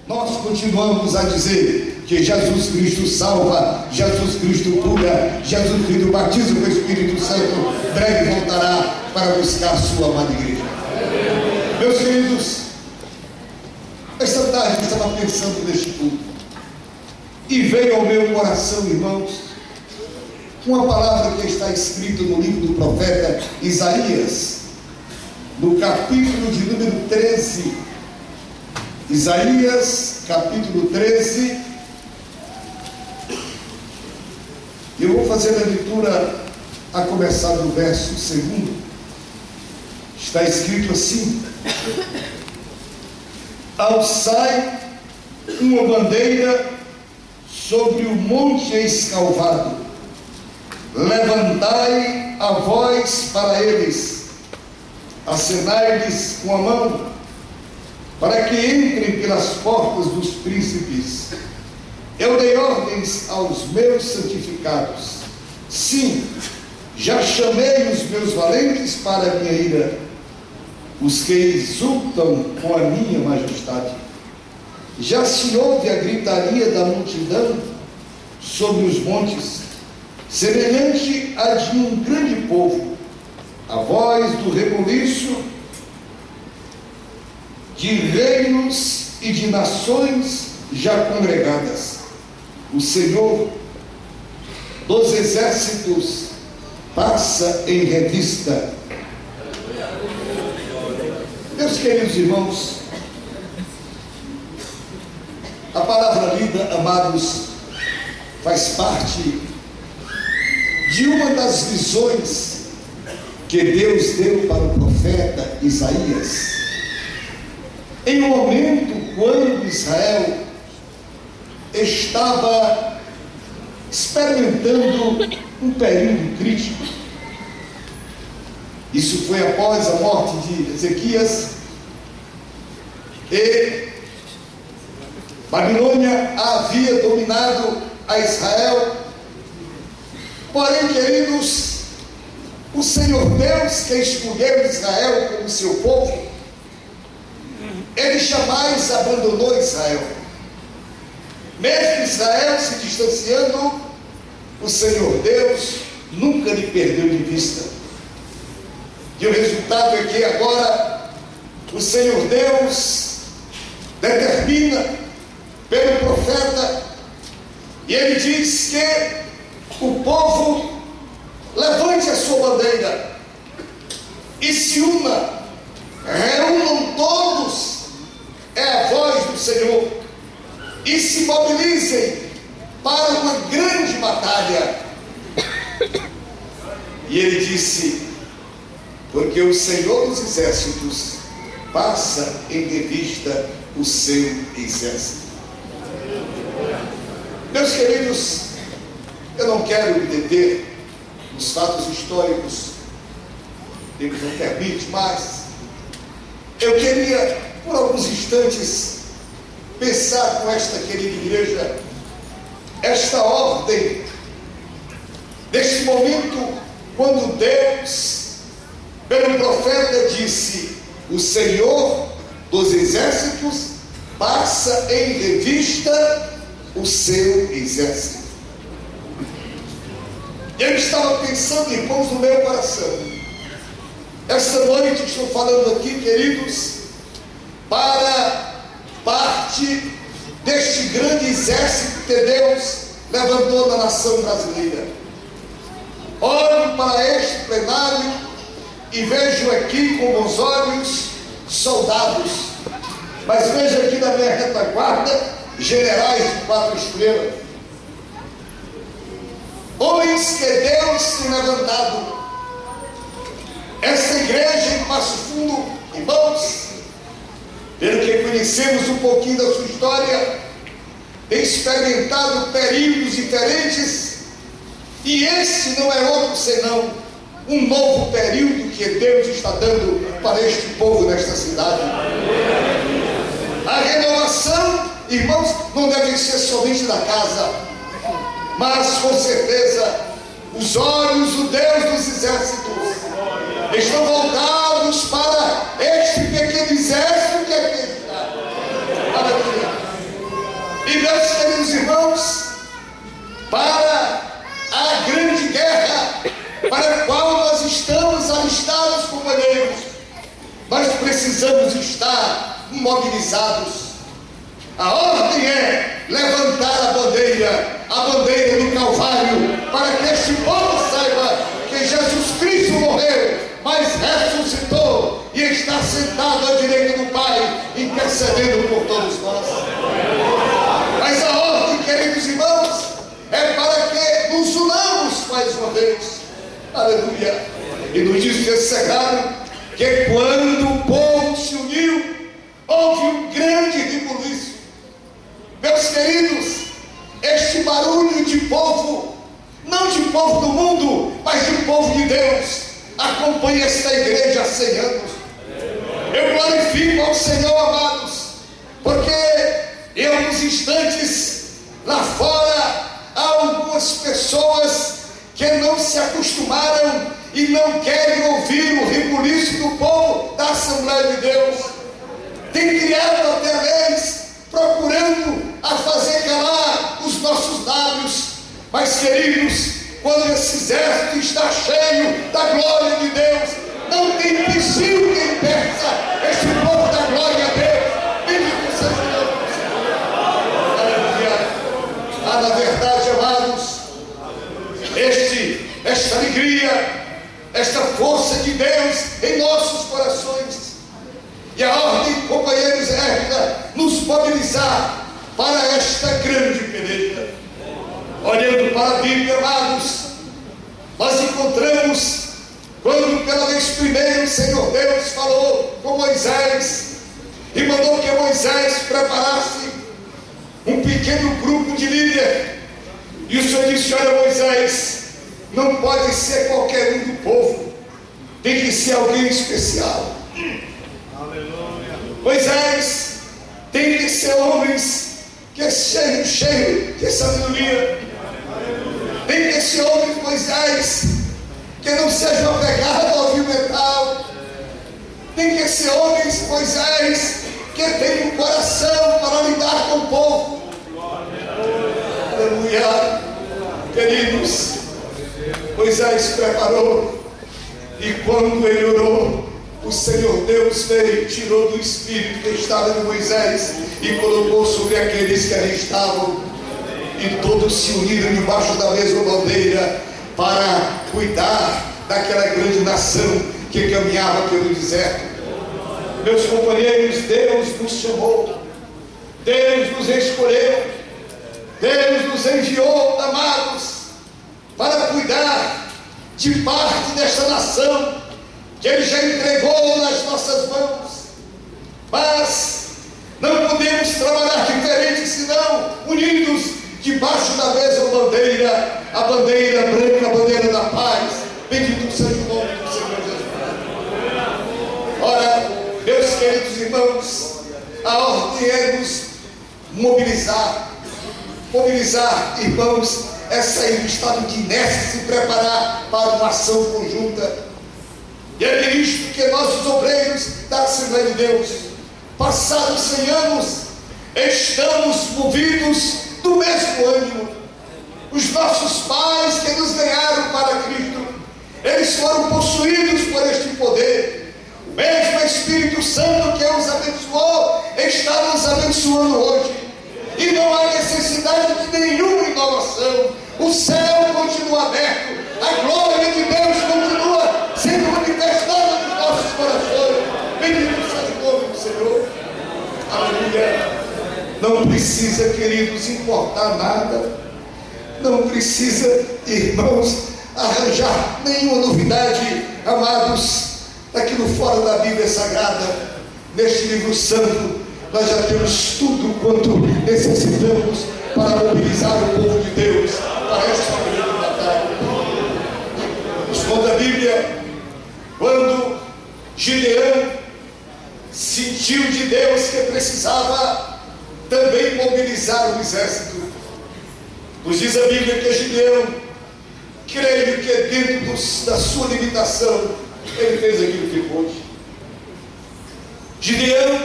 Nós continuamos a dizer que Jesus Cristo salva, Jesus Cristo cura, Jesus Cristo batiza com o Espírito Santo, breve voltará para buscar a sua amada igreja. Meus queridos, esta tarde eu estava pensando neste culto e veio ao meu coração, irmãos, uma palavra que está escrita no livro do profeta Isaías, no capítulo de número 13. Isaías, capítulo 13. Eu vou fazer a leitura a começar do verso 2. Está escrito assim: alçai uma bandeira sobre o monte escalvado, levantai a voz para eles, acenai-lhes com a mão, para que entrem pelas portas dos príncipes. Eu dei ordens aos meus santificados, sim, já chamei os meus valentes para a minha ira, os que exultam com a minha majestade. Já se ouve a gritaria da multidão sobre os montes, semelhante à de um grande povo, a voz do rebuliço de reinos e de nações já congregadas. O Senhor dos exércitos passa em revista. Meus queridos irmãos, a palavra lida, amados, faz parte de uma das visões que Deus deu para o profeta Isaías, em um momento quando Israel estava experimentando um período crítico. Isso foi após a morte de Ezequias, e Babilônia havia dominado a Israel. Porém, queridos, o Senhor Deus, que escolheu Israel como seu povo, Ele jamais abandonou Israel. Mesmo Israel se distanciando, o Senhor Deus nunca lhe perdeu de vista. E o resultado é que agora o Senhor Deus determina pelo profeta, e ele diz que o povo levante a sua bandeira e se una, reúnam todos, é a voz do Senhor, e se mobilizem para uma grande batalha. E ele disse: porque o Senhor dos exércitos passa em revista o seu exército. Meus queridos, eu não quero me deter nos fatos históricos, Deus não permite, mas eu queria, por alguns instantes, pensar com esta querida igreja, esta ordem, neste momento, quando Deus, pelo profeta, disse: o Senhor dos exércitos passa em revista o seu exército. Eu estava pensando, irmãos, no meu coração, esta noite estou falando aqui, queridos, para parte deste grande exército que Deus levantou na nação brasileira. Olho para este plenário e vejo aqui com bons olhos soldados, mas vejo aqui na minha retaguarda generais de 4 estrelas, homens que Deus tem levantado. Essa igreja em Passo Fundo, irmãos, pelo que conhecemos um pouquinho da sua história, tem experimentado períodos diferentes, e esse não é outro senão um novo período que Deus está dando para este povo nesta cidade. A renovação, irmãos, não deve ser somente da casa, mas com certeza os olhos do Deus dos exércitos estão voltados para este pequeno exército que aqui está. Aleluia. E meus queridos irmãos, para a grande guerra para a qual nós estamos alistados, companheiros, nós precisamos estar mobilizados. A ordem é levantar a bandeira do Calvário, para que este povo saiba que Jesus Cristo morreu, mas ressuscitou e está sentado à direita do Pai, intercedendo por todos nós. Mas a ordem, queridos irmãos, é para que nos unamos mais uma vez. Aleluia. E nos diz o texto sagrado que quando o povo se uniu, houve um grande rebuliço. Meus queridos, este barulho de povo, não de povo do mundo, mas de povo de Deus, acompanha esta igreja há 100 anos. Eu glorifico ao Senhor, amados, porque em alguns instantes lá fora há algumas pessoas que não se acostumaram e não querem ouvir o rebuliço do povo da Assembleia de Deus. Tem criado até leis procurando a fazer calar os nossos lábios. Mas, queridos, quando esse exército está cheio da glória de Deus, não tem empecilho que impeça este povo da glória a Deus. Bendito seja o nome do Senhor. Aleluia. Ah, na verdade, amados, esta alegria, esta força de Deus em nossos corações. E a ordem, companheiros, é nos mobilizar para esta grande peleja. Olhando para a Bíblia, amados, nós encontramos quando pela vez primeira o Senhor Deus falou com Moisés e mandou que Moisés preparasse um pequeno grupo de líderes. E o Senhor disse: olha, Moisés, não pode ser qualquer um do povo, tem que ser alguém especial. Aleluia. Moisés, tem que ser homens que sejam cheios de sabedoria. Tem que ser homens, Moisés, que não sejam apegados ao fio metal. Tem que ser homens, Moisés, que tenham um coração para lidar com o povo. Aleluia. Queridos, Moisés preparou, e quando ele orou, o Senhor Deus veio, tirou do espírito que estava em Moisés e colocou sobre aqueles que ali estavam, e todos se uniram debaixo da mesma bandeira para cuidar daquela grande nação que caminhava pelo deserto. Meus companheiros, Deus nos chamou, Deus nos escolheu, Deus nos enviou, amados, para cuidar de parte desta nação que Ele já entregou nas nossas mãos. Mas não podemos trabalhar diferente senão unidos debaixo da mesma bandeira, a bandeira branca, a bandeira da paz. Bendito seja o nome do Senhor Jesus. Ora, meus queridos irmãos, a ordem é nos mobilizar. Mobilizar, irmãos, é sair do estado de inércia e se preparar para uma ação conjunta. E é por isto que nós, os obreiros da Assembleia de Deus, passados 100 anos, estamos movidos do mesmo ânimo. Os nossos pais que nos ganharam para Cristo, eles foram possuídos por este poder. O mesmo Espírito Santo que os abençoou, está nos abençoando hoje. E não há necessidade de nenhuma inovação. O céu continua aberto, a glória de Deus continua sendo manifestada nos nossos corações. Bendito seja o nome do Senhor. Aleluia. Não precisa, queridos, importar nada. Não precisa, irmãos, arranjar nenhuma novidade, amados. Daquilo fora da Bíblia Sagrada, neste livro santo, nós já temos tudo quanto necessitamos para mobilizar o povo de Deus para esta grande batalha. Nos conta a Bíblia, quando Gideão sentiu de Deus que precisava também mobilizar o exército. Nos diz a Bíblia que Gideão, creio que dentro da sua limitação, ele fez aquilo que pôde. Gideão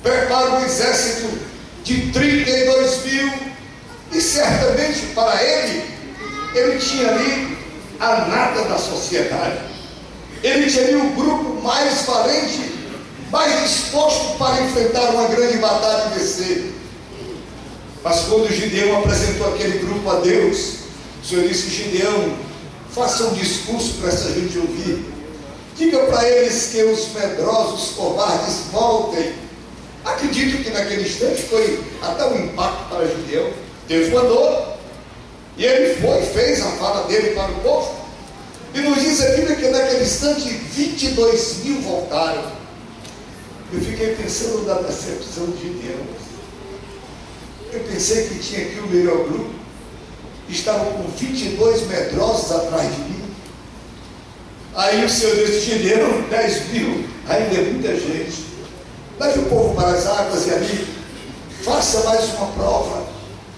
prepara um exército de 32.000 para ele tinha ali a nata da sociedade. Ele tinha ali o grupo mais valente, mais disposto para enfrentar uma grande batalha e vencer. Mas quando Gideão apresentou aquele grupo a Deus, o Senhor disse: Gideão, faça um discurso para essa gente ouvir. Diga para eles que os medrosos, covardes voltem. Acredito que naquele instante foi até um impacto para Gideão. Deus mandou, e ele foi, fez a fala dele para o povo. E nos diz a Bíblia que naquele instante 22 mil voltaram. Eu fiquei pensando na decepção de Gideão. Eu pensei que tinha aqui o melhor grupo, estavam com 22 medrosos atrás de mim. Aí o Senhor disse: Gideão, 10 mil, ainda é muita gente. Leve o povo para as águas e ali faça mais uma prova.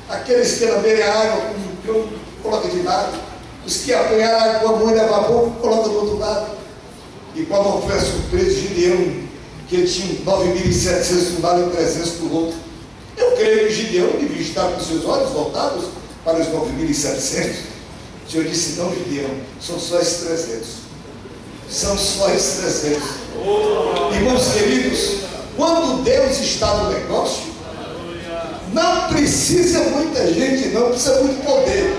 Aqueles que lamberem a água com um tronco, coloca de lado. Os que apanharam a água com a mão e levar a boca, coloca do outro lado. E qual não foi a surpresa de Gideão, que ele tinha 9.700 de um lado e 300 do outro. Eu creio que Gideão devia estar com seus olhos voltados para os 9.700. O Senhor disse: não, Gideão, são só esses 300. São só esses 300. Irmãos queridos, quando Deus está no negócio, não precisa muita gente, não precisa muito poder.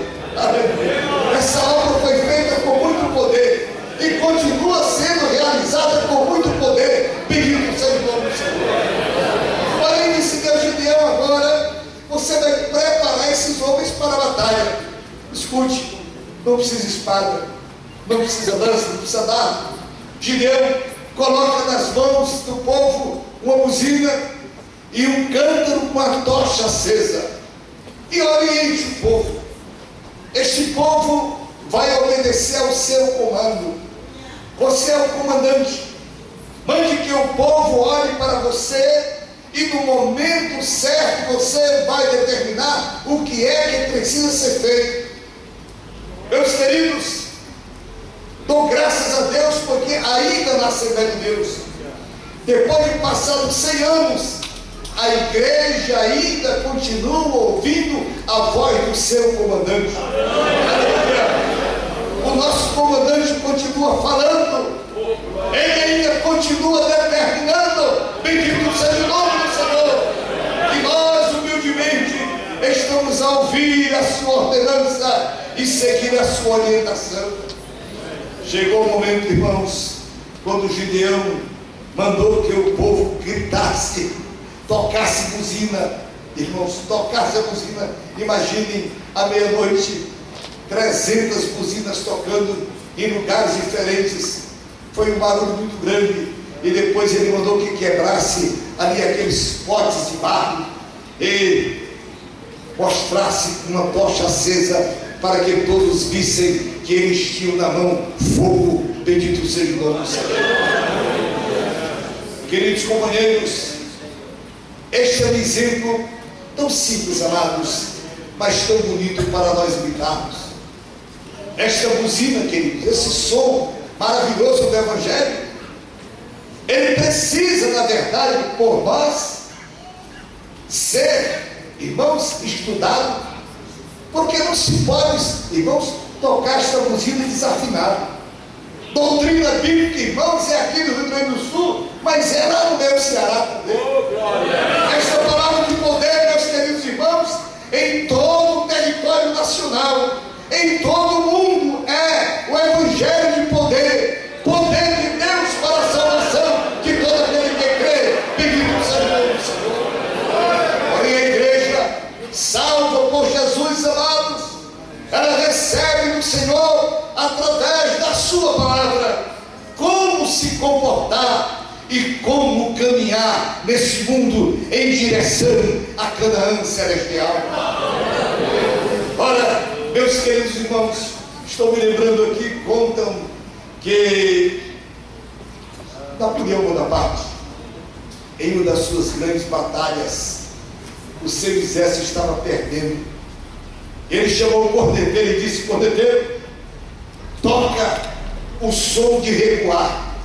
Essa obra foi feita com muito poder e continua sendo realizada com muito poder. Bendito seja o nome do Senhor. Porém, disse Deus: Gideão, agora você vai preparar esses homens para a batalha. Escute, não precisa espada, não precisa lança, não precisa dardo. Gideão coloca nas mãos do povo uma buzina e um cântaro com a tocha acesa e oriente o povo. Este povo vai obedecer ao seu comando. Você é o comandante. Mande que o povo olhe para você e no momento certo você vai determinar o que é que precisa ser feito. Meus queridos, dou graças a Deus porque ainda na Assembleia de Deus, depois de passados 100 anos, a igreja ainda continua ouvindo a voz do seu comandante. O nosso comandante continua falando, ele ainda continua determinando. Bendito seja o nome do Senhor. E nós humildemente estamos a ouvir a sua ordenança e seguir a sua orientação. Chegou o momento, irmãos, quando Gideão mandou que o povo gritasse, tocasse buzina. Irmãos, tocasse a buzina. Imaginem, à meia-noite, 300 buzinas tocando em lugares diferentes. Foi um barulho muito grande. E depois ele mandou que quebrasse ali aqueles potes de barro e mostrasse uma tocha acesa para que todos vissem que eles tinham na mão fogo. Bendito seja o nome do Senhor. Queridos companheiros, este é um exemplo tão simples, amados, mas tão bonito para nós imitarmos. Esta buzina, queridos, esse som maravilhoso do Evangelho, ele precisa, na verdade, por nós, ser, irmãos, estudado, porque não se pode, irmãos, tocar esta buzina desafinada. Doutrina bíblica, irmãos, é aqui no Rio Grande do Sul, mas é lá no meu Ceará também. Esta palavra de poder, meus queridos irmãos, em todo o território nacional, em todo o mundo, é o Evangelho de poder, poder de Deus para a salvação de todo aquele que crê. Bendito seja o nome do Senhor. Porém, a igreja, salva por Jesus, amados, ela recebe do Senhor, através da sua palavra, como se comportar e como caminhar nesse mundo em direção a Canaã celestial. Ora, meus queridos irmãos, estou me lembrando aqui, contam que Napoleão Bonaparte, em uma das suas grandes batalhas, o seu exército estava perdendo. Ele chamou o corneteiro e disse: corneteiro, toca o som de recuar.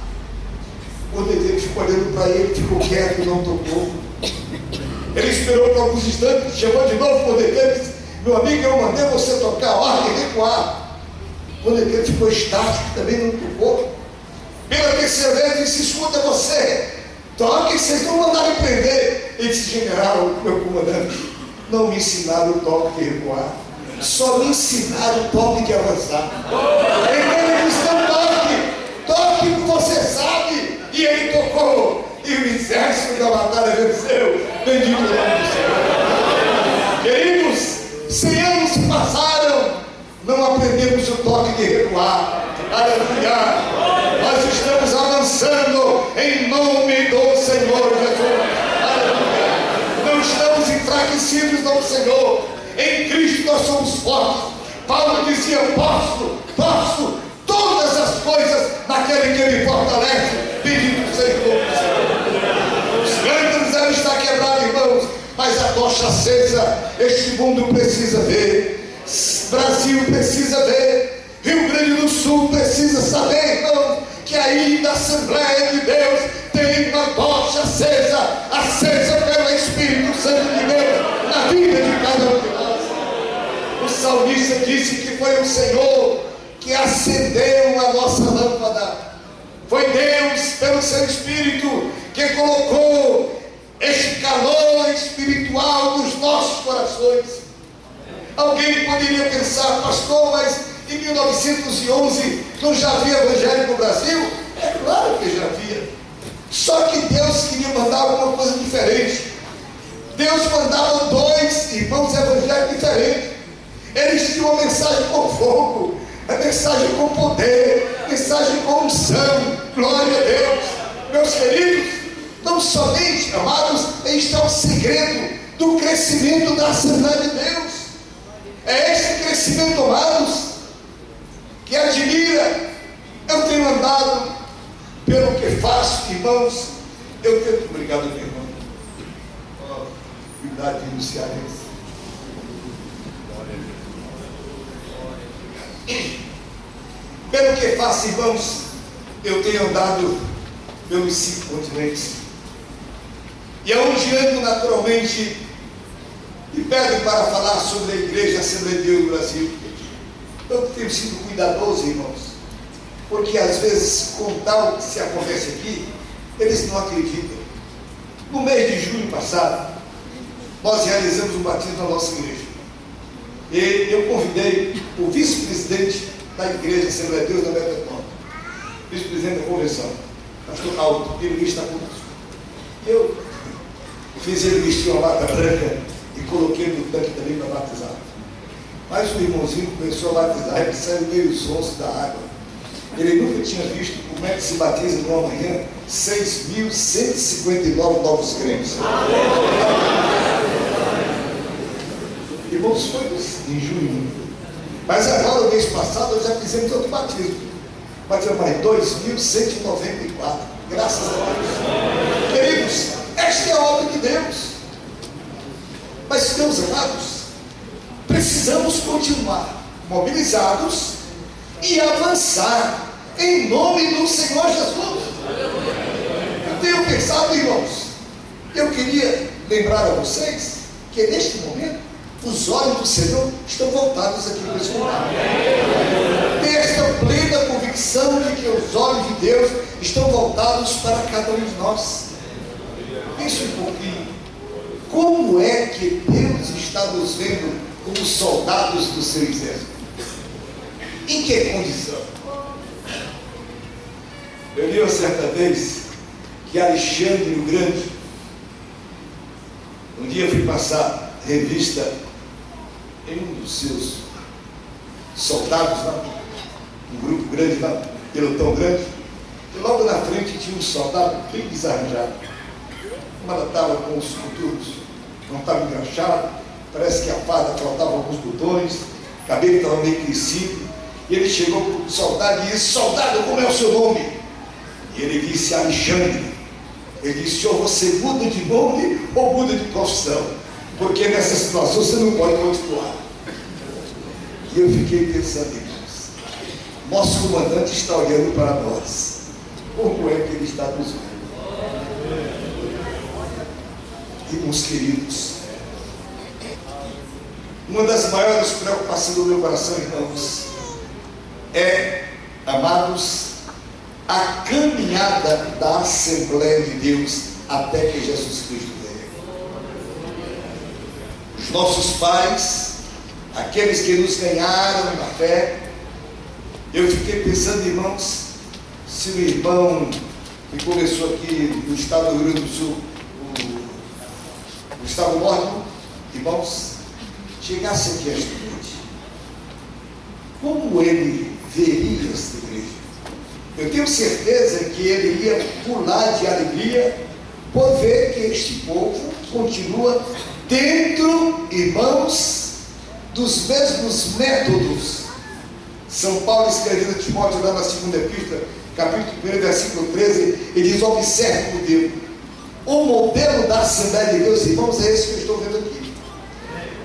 O corneteiro ficou olhando para ele, ficou quieto e não tocou. Ele esperou por alguns instantes, chamou de novo o corneteiro e disse: Meu amigo, eu mandei você tocar a ordem e recuar. Quando ele ficou estático, também não tocou. Pela terceira vez, ele disse: escuta, você toque, vocês não mandaram prender. Ele disse: general, meu comandante, não me ensinaram o toque de recuar, só me ensinaram o toque de avançar. Então ele disse: não toque que você sabe. E ele tocou, e o exército da batalha venceu. Bendito o nome do Senhor. Queridos, 100 anos se passaram, não aprendemos o toque de recuar. Aleluia. Nós estamos avançando em nome do Senhor Jesus. Aleluia. Não estamos enfraquecidos no Senhor. Em Cristo nós somos fortes. Paulo dizia: posso todas as coisas naquele que me fortalece. Bendito seja o nome do Senhor. Os grandes devem estar quebrados, irmãos, mas a tocha acesa. Este mundo precisa ver, Brasil precisa ver, Rio Grande do Sul precisa saber, irmãos, que aí na Assembleia de Deus tem uma tocha acesa pelo Espírito Santo de Deus na vida de cada um de nós. O salmista disse que foi o Senhor que acendeu a nossa lâmpada. Foi Deus, pelo seu Espírito, que colocou este calor espiritual nos nossos corações. Alguém poderia pensar: pastor, mas em 1911 não já havia evangelho no Brasil? É claro que já havia. Só que Deus queria mandar alguma coisa diferente. Deus mandava 2 irmãos evangélicos diferentes. Eles tinham uma mensagem com fogo, a mensagem com poder, mensagem com unção. Glória a Deus. Meus queridos, não somente, amados, está o segredo do crescimento da Assembleia de Deus. É esse crescimento, amados, que admira. Eu tenho andado pelo que faço, irmãos. Eu tenho. Obrigado, meu irmão. Cuidado de iniciar isso. Pelo que faço, irmãos, eu tenho andado pelos 5 continentes. E aonde ando naturalmente e pedem para falar sobre a Igreja Assembleia de Deus do Brasil, eu tenho sido cuidadoso, irmãos, porque às vezes, com tal que se acontece aqui, eles não acreditam. No mês de julho passado, nós realizamos um batismo na nossa igreja. E eu convidei o vice-presidente da Igreja Assembleia de Deus da Metrópole, vice-presidente da convenção, pastor Alto, ele está conosco. Eu fiz ele vestir uma bata branca e coloquei no tanque também para batizar. Mas o irmãozinho começou a batizar, ele saiu meio sonso da água. Ele nunca tinha visto como é que se batiza numa manhã 6.159 novos crentes. Irmãos, foi em junho. Mas agora, no mês passado, nós já fizemos outro batismo. Batizamos mais 2.194. Graças a Deus. Queridos, esta é a obra de Deus. Mas, meus amados, precisamos continuar mobilizados e avançar em nome do Senhor Jesus. Eu tenho pensado, irmãos, eu queria lembrar a vocês que neste momento os olhos do Senhor estão voltados aqui para esse lugar. Tenho esta plena convicção de que os olhos de Deus estão voltados para cada um de nós. Pense um pouquinho. Como é que Deus está nos vendo como soldados do seu exército? Em que condição? Eu li uma certa vez que Alexandre o Grande, um dia eu fui passar revista em um dos seus soldados lá, um grupo grande lá, pelotão grande, e logo na frente tinha um soldado bem desarranjado. Ela estava com os coturnos, não estava engraxado, parece que a farda faltava alguns botões, o cabelo estava meio crescido, e ele chegou para o soldado e disse: soldado, como é o seu nome? E ele disse: Alexandre. Ele disse: senhor, você muda de nome ou muda de profissão? Porque nessa situação você não pode continuar. E eu fiquei pensando nisso. Nosso comandante está olhando para nós. Como é que ele está nos vendo? Irmãos queridos, Uma das maiores preocupações do meu coração, irmãos, é, amados, a caminhada da Assembleia de Deus até que Jesus Cristo venha. Os nossos pais, aqueles que nos ganharam na fé, eu fiquei pensando, irmãos, se o irmão que começou aqui no estado do Rio Grande do Sul, o estado norte, irmãos, chegasse aqui esta noite, como ele veria esta igreja? Eu tenho certeza que ele ia pular de alegria por ver que este povo continua dentro, irmãos, dos mesmos métodos. São Paulo escrevendo a Timóteo lá na segunda epístola, capítulo 1, versículo 13, ele diz: observe o modelo. O modelo da Assembleia de Deus, irmãos, é esse que eu estou vendo aqui.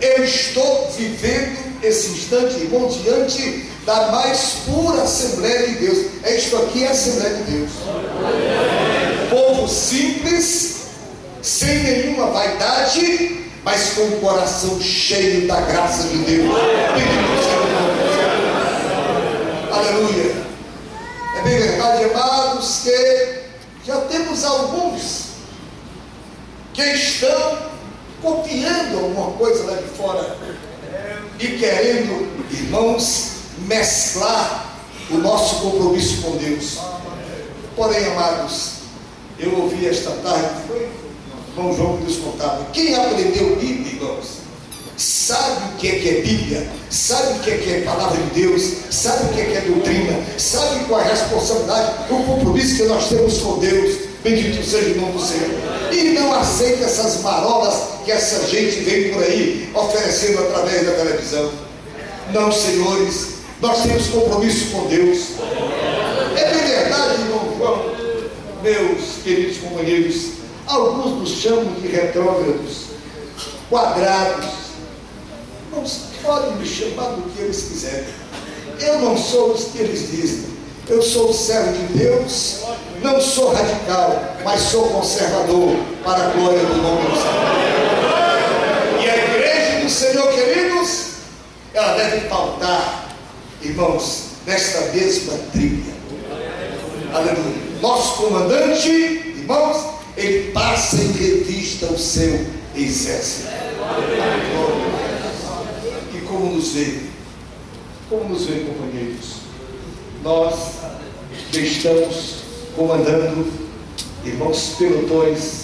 Eu estou vivendo esse instante, irmão, diante da mais pura Assembleia de Deus. Isto aqui é a Assembleia de Deus. Povo simples, sem nenhuma vaidade, mas com o coração cheio da graça de Deus. Aleluia. É bem verdade, amados, que já temos alguns que estão copiando alguma coisa lá de fora e querendo, irmãos, mesclar o nosso compromisso com Deus. Porém, amados, eu ouvi esta tarde, foi o irmão João que nos contava, quem aprendeu Bíblia, irmãos, sabe o que é Bíblia, sabe o que é palavra de Deus, sabe o que é doutrina, sabe qual é a responsabilidade, o compromisso que nós temos com Deus. Bendito seja o nome do Senhor. E não aceita essas marolas que essa gente vem por aí oferecendo através da televisão. Não, senhores, nós temos compromisso com Deus. É bem verdade, irmão João, meus queridos companheiros, alguns nos chamam de retrógrados, quadrados. Não podem me chamar do que eles quiserem. Eu não sou os que eles dizem. Eu sou o servo de Deus, não sou radical, mas sou conservador, para a glória do nome do Senhor. E a igreja do Senhor, queridos, ela deve pautar, irmãos, nesta mesma trilha. Aleluia. Nosso comandante, irmãos, ele passa em revista o seu exército. E como nos vê? Como nos vê, companheiros? Nós estamos comandando, irmãos, pelotões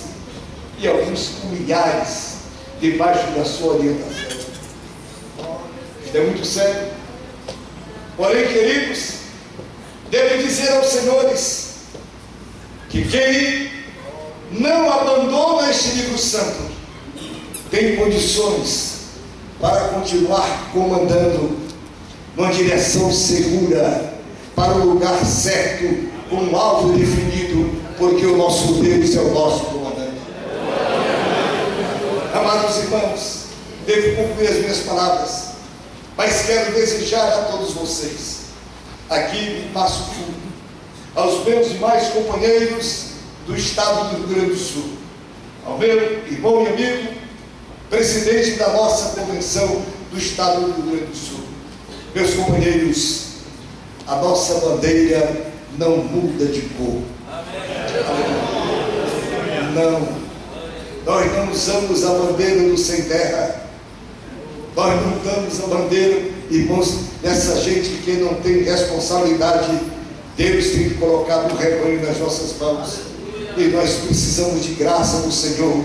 e alguns milhares debaixo da sua orientação. Isto é muito sério. Porém, queridos, devo dizer aos senhores que quem não abandona este livro santo tem condições para continuar comandando numa direção segura, para o lugar certo, com um alvo definido, porque o nosso Deus é o nosso comandante. Amados irmãos, devo concluir as minhas palavras, mas quero desejar a todos vocês, aqui em Passo Fundo, aos meus demais companheiros do estado do Rio Grande do Sul, ao meu irmão e amigo, presidente da nossa convenção do estado do Rio Grande do Sul, meus companheiros, a nossa bandeira não muda de cor. Não. Nós não usamos a bandeira do sem terra. Nós não damos a bandeira, irmãos, dessa gente que não tem responsabilidade. Deus tem colocado o rebanho nas nossas mãos. E nós precisamos de graça do Senhor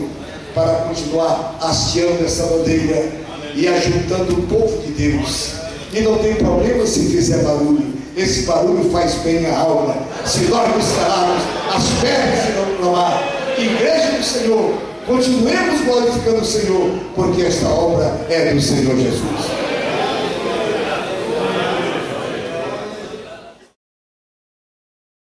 para continuar hasteando essa bandeira e ajuntando o povo de Deus. E não tem problema se fizer barulho. Esse barulho faz bem à alma. Se nós nos calarmos, as pernas irão clamar. Igreja do Senhor, continuemos glorificando o Senhor, porque esta obra é do Senhor Jesus.